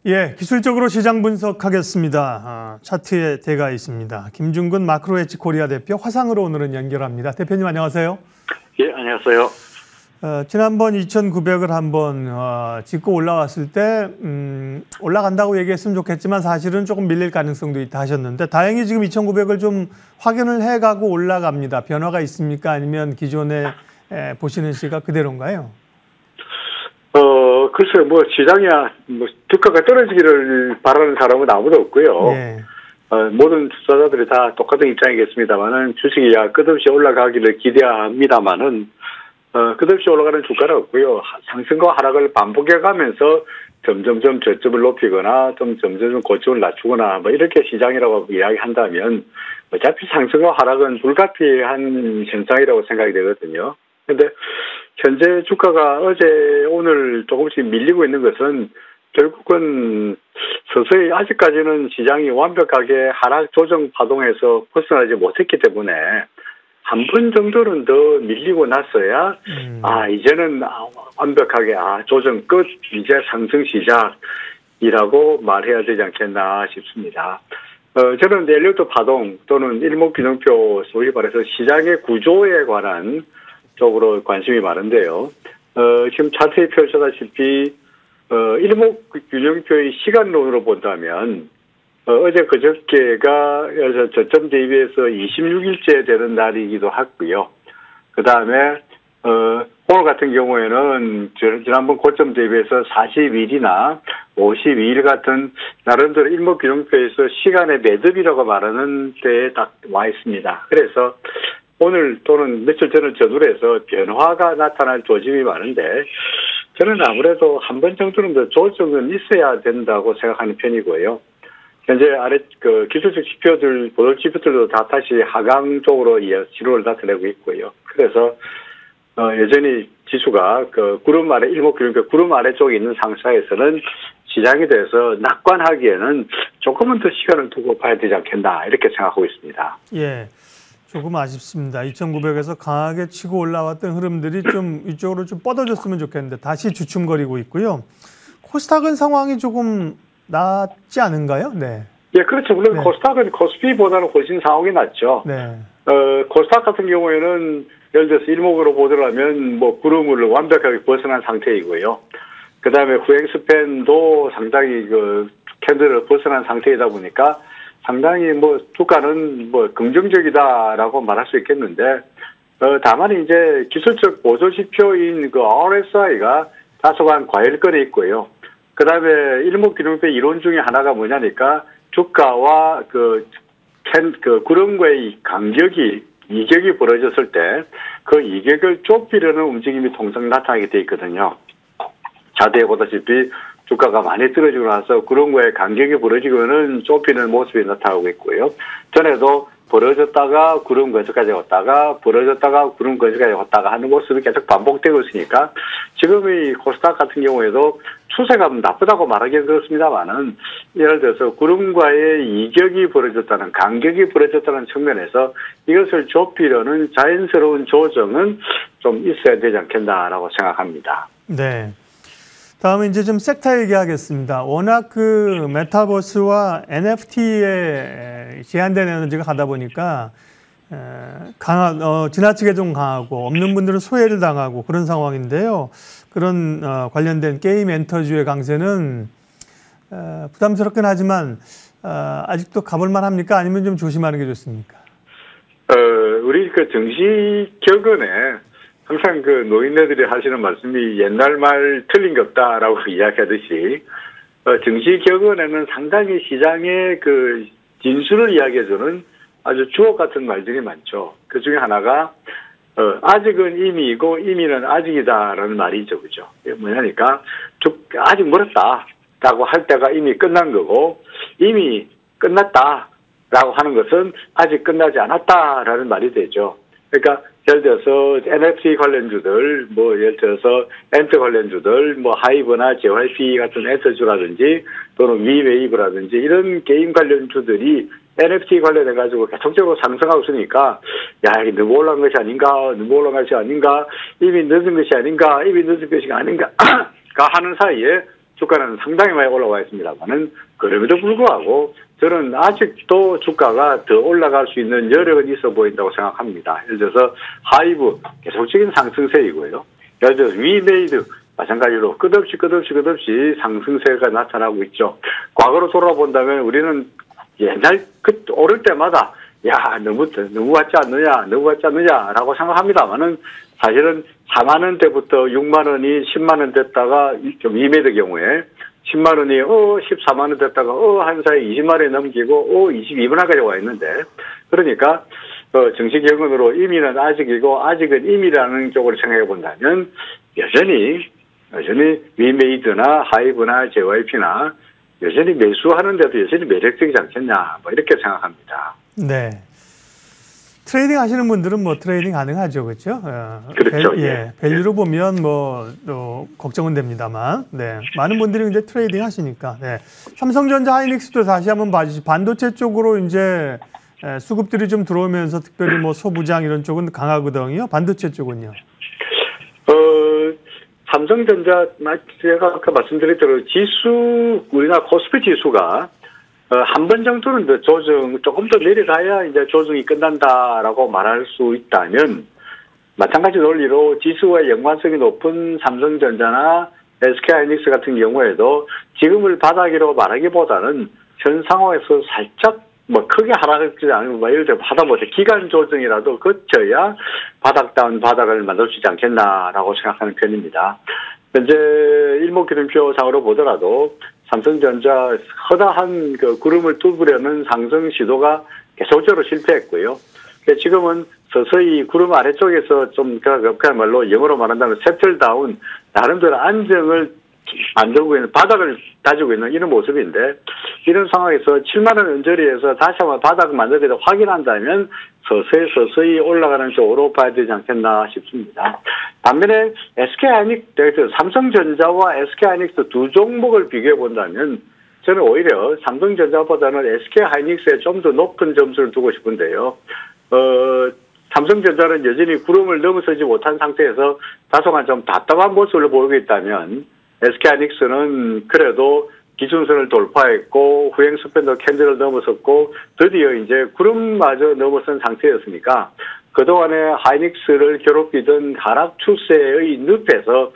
예, 기술적으로 시장 분석하겠습니다. 차트에 대가 있습니다. 김중근 마크로헤지 코리아 대표 화상으로 오늘은 연결합니다. 대표님 안녕하세요. 예, 안녕하세요. 지난번 2,900을 한번 짚고 올라왔을 때 올라간다고 얘기했으면 좋겠지만 사실은 조금 밀릴 가능성도 있다 하셨는데 다행히 지금 2,900을 좀 확인을 해가고 올라갑니다. 변화가 있습니까? 아니면 기존에 보시는 시가 그대로인가요? 글쎄요, 시장이야, 주가가 떨어지기를 바라는 사람은 아무도 없고요. 예. 모든 투자자들이 다 똑같은 입장이겠습니다만은 주식이 끝없이 올라가기를 기대합니다만은, 끝없이 올라가는 주가는 없고요. 상승과 하락을 반복해가면서 점점점 저점을 높이거나 좀 점점 고점을 낮추거나 이렇게 시장이라고 이야기한다면 어차피 상승과 하락은 불가피한 현상이라고 생각이 되거든요. 근데 현재 주가가 어제 오늘 조금씩 밀리고 있는 것은 결국은 서서히 아직까지는 시장이 완벽하게 하락 조정 파동에서 벗어나지 못했기 때문에 한 번 정도는 더 밀리고 났어야 이제는 완벽하게 조정 끝, 이제 상승 시작이라고 말해야 되지 않겠나 싶습니다. 저는 엘리어트 파동 또는 일목균형표 소위 말해서 시장의 구조에 관한 쪽으로 관심이 많은데요. 지금 차트에 펼쳐다시피 일목균형표의 시간론으로 본다면 어제 그저께가 저점 대비해서 26일째 되는 날이기도 하고요. 그 다음에 오늘 같은 경우에는 지난번 고점 대비해서 40일이나 52일 같은 나름대로 일목균형표에서 시간의 매듭이라고 말하는 데에 딱 와 있습니다. 그래서 오늘 또는 며칠 전을 전후로 해서 변화가 나타날 조짐이 많은데 저는 아무래도 한 번 정도는 더 조정은 있어야 된다고 생각하는 편이고요. 현재 아래 기술적 지표들, 보도 지표들도 다 다시 하강 쪽으로 진로를 나타내고 있고요. 그래서 여전히 지수가 구름 아래 일목균형표 구름 아래쪽에 있는 상사에서는 시장에 대해서 낙관하기에는 조금은 더 시간을 두고 봐야 되지 않겠나 이렇게 생각하고 있습니다. 예. 조금 아쉽습니다. 2,900에서 강하게 치고 올라왔던 흐름들이 좀 이쪽으로 좀 뻗어졌으면 좋겠는데 다시 주춤거리고 있고요. 코스닥은 상황이 조금 낫지 않은가요? 네. 예, 그렇죠. 물론 네. 코스닥은 코스피보다는 훨씬 상황이 낫죠. 네. 코스닥 같은 경우에는 예를 들어서 일목으로 보더라면 구름을 완벽하게 벗어난 상태이고요. 그 다음에 후행 스팬도 상당히 캔들을 벗어난 상태이다 보니까 상당히 주가는 긍정적이다라고 말할 수 있겠는데, 다만 이제 기술적 보조 지표인 RSI가 다소간 과열권에 있고요. 그 다음에 일목균형표 이론 중에 하나가 뭐냐니까 주가와 구름과의 이격이 벌어졌을 때 그 이격을 좁히려는 움직임이 통상 나타나게 돼 있거든요. 자대에 보다시피 주가가 많이 떨어지고 나서 구름과의 간격이 벌어지고는 좁히는 모습이 나타나고 있고요. 전에도 벌어졌다가 구름 근처까지 왔다가 벌어졌다가 구름 근처까지 왔다가 하는 모습이 계속 반복되고 있으니까 지금의 코스닥 같은 경우에도 추세가 나쁘다고 말하기는 그렇습니다만은 예를 들어서 구름과의 이격이 벌어졌다는 간격이 벌어졌다는 측면에서 이것을 좁히려는 자연스러운 조정은 좀 있어야 되지 않겠나라고 생각합니다. 네. 다음은 이제 좀 섹터 얘기하겠습니다. 워낙 메타버스와 NFT에 제한된 에너지가 가다 보니까 지나치게 좀 강하고 없는 분들은 소외를 당하고 그런 상황인데요. 그런 관련된 게임 엔터주의 강세는 부담스럽긴 하지만 아직도 가볼 만합니까? 아니면 좀 조심하는 게 좋습니까? 우리 정시 격언에 항상 노인네들이 하시는 말씀이 옛날 말 틀린 게 없다라고 이야기하듯이 증시 격언에는 상당히 시장의 진술을 이야기해주는 아주 주옥 같은 말들이 많죠. 그 중에 하나가 아직은 이미이고 이미는 아직이다라는 말이죠, 그죠? 뭐냐니까 아직 멀었다라고 할 때가 이미 끝난 거고 이미 끝났다라고 하는 것은 아직 끝나지 않았다라는 말이 되죠. 그러니까 예를 들어서 NFT 관련주들, 예를 들어서 엔터 관련주들, 하이브나 JYP 같은 엔터주라든지 또는 위웨이브라든지 이런 게임 관련주들이 NFT 관련해가지고 계속적으로 상승하고 있으니까, 이게 너무 올라간 것이 아닌가, 이미 늦은 것이 아닌가, 이미 늦은 것이 아닌가 하는 사이에 주가는 상당히 많이 올라와 있습니다만은 그럼에도 불구하고 저는 아직도 주가가 더 올라갈 수 있는 여력은 있어 보인다고 생각합니다. 예를 들어서 하이브 계속적인 상승세이고요. 예를 들어서 위메이드 마찬가지로 끝없이 상승세가 나타나고 있죠. 과거로 돌아본다면 우리는 옛날 오를 때마다 야 너무 같지 않느냐라고 생각합니다만은 사실은 4만 원대부터 6만 원이 10만 원 됐다가 좀 위메이드 경우에 10만 원이 14만 원 됐다가 한 사이 20만 원이 넘기고 22만 원까지 와 있는데 그러니까 정시 경은으로 임의는 아직이고 아직은 임의라는 쪽으로 생각해 본다면 여전히 위메이드나 하이브나 JYP나 여전히 매수하는데도 여전히 매력적이지 않겠냐 뭐 이렇게 생각합니다. 네. 트레이딩 하시는 분들은 뭐 트레이딩 가능하죠, 그렇죠? 그렇죠. 밸류로 보면 뭐 걱정은 됩니다만, 네, 많은 분들이 이제 트레이딩 하시니까, 네. 삼성전자, 하이닉스도 다시 한번 봐주시. 반도체 쪽으로 이제 수급들이 좀 들어오면서 특별히 뭐 소부장 이런 쪽은 강하거든요. 반도체 쪽은요. 삼성전자 제가 아까 말씀드린 대로 우리나라 코스피 지수가 한 번 정도는 더 조금 더 내려가야 이제 조정이 끝난다라고 말할 수 있다면, 마찬가지 논리로 지수와 연관성이 높은 삼성전자나 SK하이닉스 같은 경우에도 지금을 바닥이라고 말하기보다는 현 상황에서 살짝 크게 하락하지 않으면 예를 들어 하다못해 기간 조정이라도 거쳐야 바닥다운 바닥을 만들 수 있지 않겠나라고 생각하는 편입니다. 현재 일목기준표상으로 보더라도 삼성전자 허다한 구름을 뚫으려는 상승 시도가 계속적으로 실패했고요. 지금은 서서히 구름 아래쪽에서 좀 그야말로 영어로 말한다면 세틀다운 나름대로 안정을 만들고 있는 바닥을 다지고 있는 이런 모습인데 이런 상황에서 7만 원 언저리에서 다시 한번 바닥을 만들어서 확인한다면 서서히 올라가는 쪽으로 봐야 되지 않겠나 싶습니다. 반면에 삼성전자와 SK하이닉스 두 종목을 비교해 본다면 저는 오히려 삼성전자보다는 SK하이닉스에 좀 더 높은 점수를 두고 싶은데요. 삼성전자는 여전히 구름을 넘어서지 못한 상태에서 다소간 좀 답답한 모습을 보이고 있다면 SK하이닉스는 그래도 기준선을 돌파했고 후행 스팬더 캔들을 넘어섰고 드디어 이제 구름마저 넘어선 상태였으니까 그동안에 하이닉스를 괴롭히던 하락 추세의 늪에서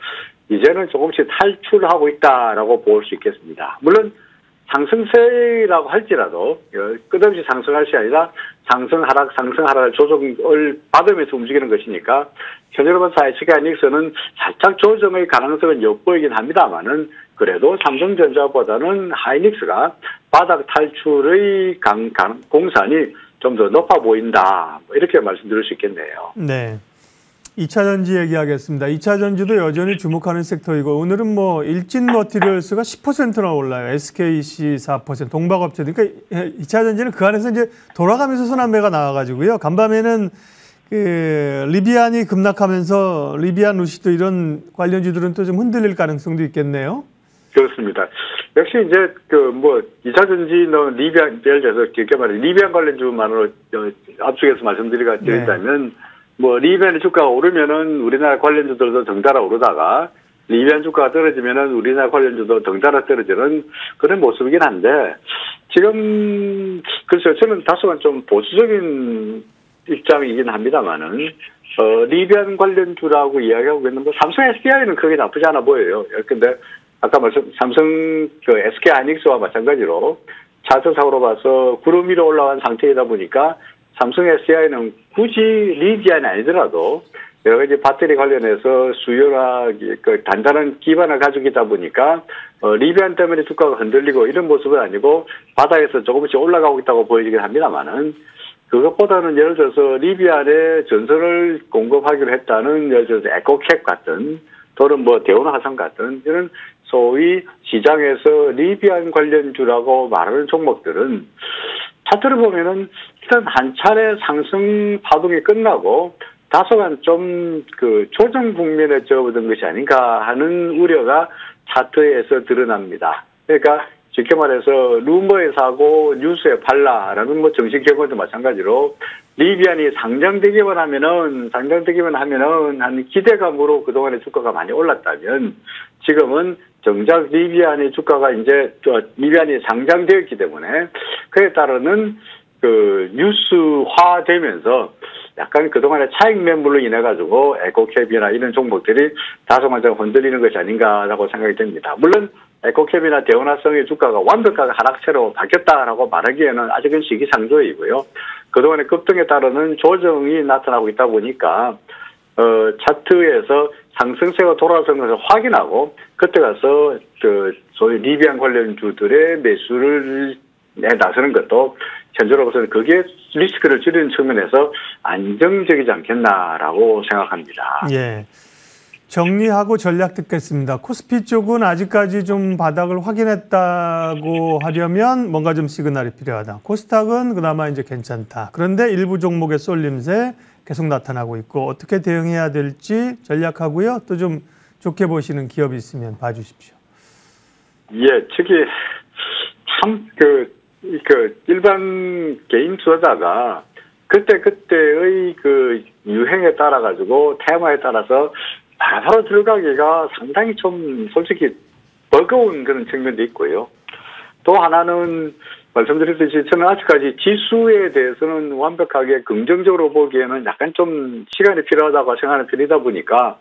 이제는 조금씩 탈출하고 있다라고 볼 수 있겠습니다. 물론 상승세라고 할지라도 끝없이 상승할 것이 아니라 상승 하락을 조정을 받으면서 움직이는 것이니까 현재로 봐서 SK하이닉스는 살짝 조정의 가능성은 엿보이긴 합니다만은 그래도 삼성전자보다는 하이닉스가 바닥 탈출의 공산이 좀 더 높아 보인다. 이렇게 말씀드릴 수 있겠네요. 네. 2차 전지 얘기하겠습니다. 2차 전지도 여전히 주목하는 섹터이고 오늘은 뭐 일진 머티리얼스가 10%나 올라요. SKC 4%, 동박업체. 그러니까 2차 전지는 그 안에서 이제 돌아가면서 순환매가 나와가지고요. 간밤에는 리비안이 급락하면서 리비안 루시드 이런 관련주들은 또 좀 흔들릴 가능성도 있겠네요. 그렇습니다. 역시 이제 2차 전지는 리비안, 예를 들어서 길게 말해 리비안 관련주만으로 앞쪽에서 말씀드리자면 리비안 주가가 오르면은 우리나라 관련주들도 덩달아 오르다가 리비안 주가가 떨어지면은 우리나라 관련주도 덩달아 떨어지는 그런 모습이긴 한데 지금 글쎄요 저는 다소간 좀 보수적인 입장이긴 합니다만은 리비안 관련주라고 이야기하고 있는 삼성 SDI는 크게 나쁘지 않아 보여요. 근데 아까 삼성 SK하이닉스와 마찬가지로 차트상으로 봐서 구름 위로 올라간 상태이다 보니까 삼성 SDI는 굳이 리비안이 아니더라도 여러 가지 배터리 관련해서 수요나 단단한 기반을 가지고 있다 보니까 리비안 때문에 주가가 흔들리고 이런 모습은 아니고 바닥에서 조금씩 올라가고 있다고 보여지긴 합니다만은 그것보다는 예를 들어서 리비안에 전선을 공급하기로 했다는 예를 들어서 에코캡 같은 또는 대운화산 같은 이런 소위 시장에서 리비안 관련주라고 말하는 종목들은 차트를 보면은 일단 한 차례 상승 파동이 끝나고 다소간 좀 조정 국면에 접어든 것이 아닌가 하는 우려가 차트에서 드러납니다. 그러니까 쉽게 말해서 루머에 사고 뉴스에 팔라라는 정식 경우도 마찬가지로 리비안이 상장되기만 하면은 한 기대감으로 그동안에 주가가 많이 올랐다면 지금은 정작 리비안의 주가가 이제 리비안이 상장되었기 때문에 그에 따르는 그 뉴스화되면서 약간 그동안의 차익 매물로 인해 가지고 에코캡이나 이런 종목들이 다소간 좀 흔들리는 것이 아닌가라고 생각이 됩니다. 물론 에코캡이나 대운하성의 주가가 완벽하게 하락세로 바뀌었다라고 말하기에는 아직은 시기상조이고요. 그동안의 급등에 따르는 조정이 나타나고 있다 보니까 차트에서 상승세가 돌아서는 것을 확인하고 그때 가서 그 소위 리비안 관련주들의 매수를 나서는 것도 현재로서는 그게 리스크를 줄이는 측면에서 안정적이지 않겠나라고 생각합니다. 예. 정리하고 전략 듣겠습니다. 코스피 쪽은 아직까지 좀 바닥을 확인했다고 하려면 뭔가 좀 시그널이 필요하다. 코스닥은 그나마 이제 괜찮다. 그런데 일부 종목의 쏠림세 계속 나타나고 있고 어떻게 대응해야 될지 전략하고요. 또 좀 좋게 보시는 기업이 있으면 봐주십시오. 예, 특히 참 일반 개인 투자자가 그때의 그 유행에 따라 가지고 테마에 따라서 바로 들어가기가 상당히 좀 솔직히 버거운 그런 측면도 있고요. 또 하나는 말씀드렸듯이 저는 아직까지 지수에 대해서는 완벽하게 긍정적으로 보기에는 약간 좀 시간이 필요하다고 생각하는 편이다 보니까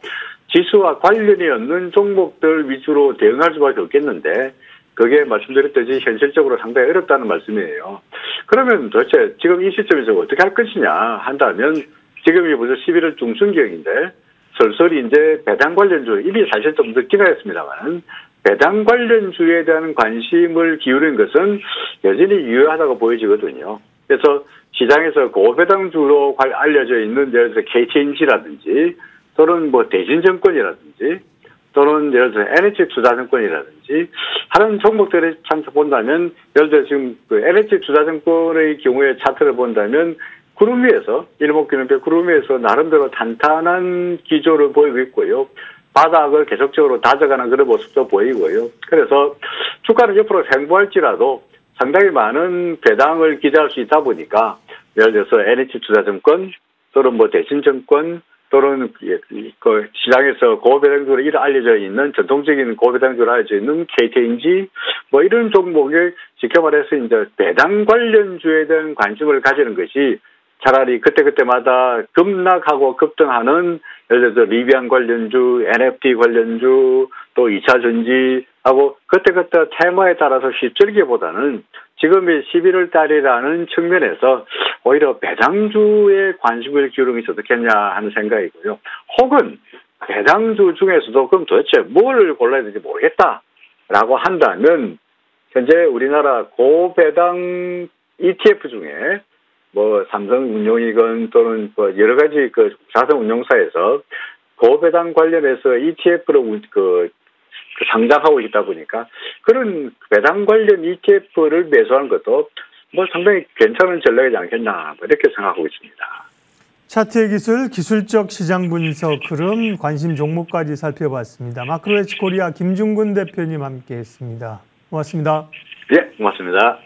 지수와 관련이 없는 종목들 위주로 대응할 수밖에 없겠는데 그게 말씀드렸듯이 현실적으로 상당히 어렵다는 말씀이에요. 그러면 도대체 지금 이 시점에서 어떻게 할 것이냐 한다면 지금이 벌써 11월 중순경인데 설설이 이제 배당 관련주, 이미 사실 좀 늦긴 했습니다만 배당 관련주에 대한 관심을 기울인 것은 여전히 유효하다고 보여지거든요. 그래서 시장에서 고배당주로 알려져 있는 예를 들어서 KTNG라든지 또는 뭐 대진증권이라든지 또는 예를 들어서 NH투자증권이라든지 하는 종목들을 참 본다면 예를 들어 지금 그 NH투자증권의 경우에 차트를 본다면 구름 위에서 일목균형표 구름 위에서 나름대로 탄탄한 기조를 보이고 있고요. 바닥을 계속적으로 다져가는 그런 모습도 보이고요. 그래서 주가는 옆으로 횡보할지라도 상당히 많은 배당을 기대할 수 있다 보니까 예를 들어서 NH투자증권 또는 뭐 대신증권 또는 그 시장에서 고배당주로 알려져 있는 전통적인 고배당주로 알려져 있는 KTNG 뭐 이런 종목에 직접 말해서 이제 배당 관련주에 대한 관심을 가지는 것이 차라리 그때마다 급락하고 급등하는 예를 들어서 리비안 관련주, NFT 관련주, 또 2차 전지하고 그때 테마에 따라서 휩쓸기보다는 지금이 11월 달이라는 측면에서 오히려 배당주에 관심을 기울이는 것이 어떻겠냐 하는 생각이고요. 혹은 배당주 중에서도 그럼 도대체 뭘 골라야 되는지 모르겠다라고 한다면 현재 우리나라 고배당 ETF 중에 뭐 삼성운용이건 또는 뭐 여러 가지 그 자산운용사에서 고배당 관련해서 ETF를 상장하고 있다 보니까 그런 배당 관련 ETF를 매수하는 것도 뭐 상당히 괜찮은 전략이지 않겠나 이렇게 생각하고 있습니다. 차트의 기술적 시장 분석 흐름, 관심 종목까지 살펴봤습니다. 마크로에치 코리아 김중근 대표님 함께했습니다. 고맙습니다. 예, 고맙습니다.